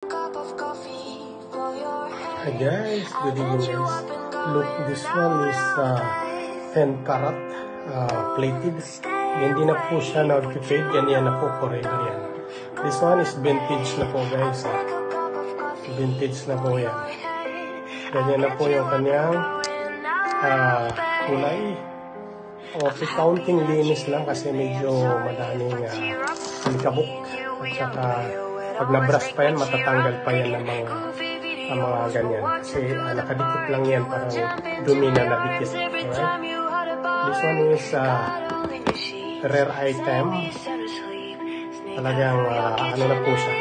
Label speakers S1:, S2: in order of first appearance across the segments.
S1: Hi guys, good evening guys. Look, this one is 10 karat plated. Hindi na po siya nag-fade, ganyan na po, forever yan. This one is vintage na po guys. Vintage na po yan. Ganyan na po yung kanyang kulay. Counting linis lang kasi medyo madaming alikabok. At saka pag na-brush pa yan, matatanggal pa yan ng mga ganyan. Kasi nakadikit lang yan, parang dumi na nadikit. Alright? This one is rare item. Talagang ano na po siya,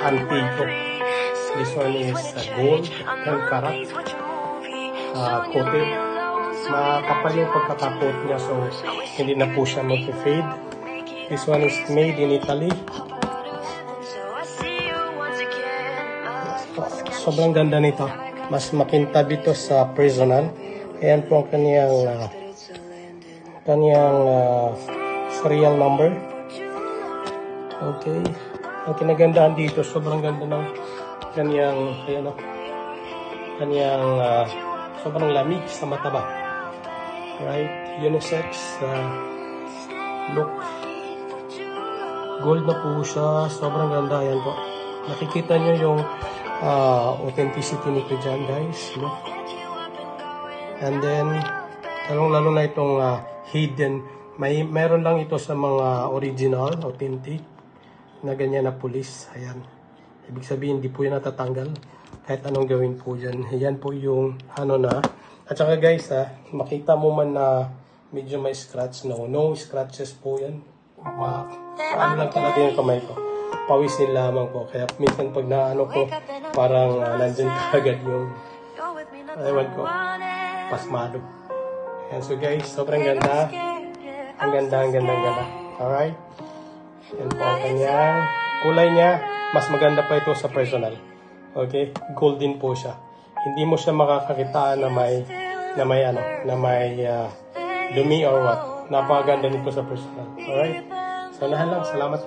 S1: antique. This one is gold, 10 karat, coated. Makapal yung pagkakakot niya, so hindi na po siya mag-fade. This one is made in Italy. Sobrang ganda nito. Mas makintab ito sa personal. Ayan po ang kanyang serial number. Okay. Ang kinagandahan dito, sobrang ganda ng kanyang sobrang lamig sa mata ba. Right? Unisex. Look. Gold na po siya. Sobrang ganda. Ayan po. Nakikita nyo yung authenticity nito dyan guys. Look. And then lalo na itong hidden, meron lang ito sa mga original, authentic na ganyan na pulis. Ayan, ibig sabihin hindi po yan natatanggal kahit anong gawin po dyan. Ayan po yung na. At saka guys makita mo man na medyo may scratch. No scratches po yan. Ano lang talaga yung kamay ko, pawisin lamang po. Kaya minsan pag naano ko, parang nandyan agad yung ewan ko, pasmado. Ayan, so guys, sobrang ganda. Ang ganda. Alright. Yan po ang kanyang kulay niya. Mas maganda pa ito sa personal. Okay? Golden po siya. Hindi mo siya makakakitaan na may dumi or what. Napakaganda nito sa personal. Alright? So, nahan lang. Salamat.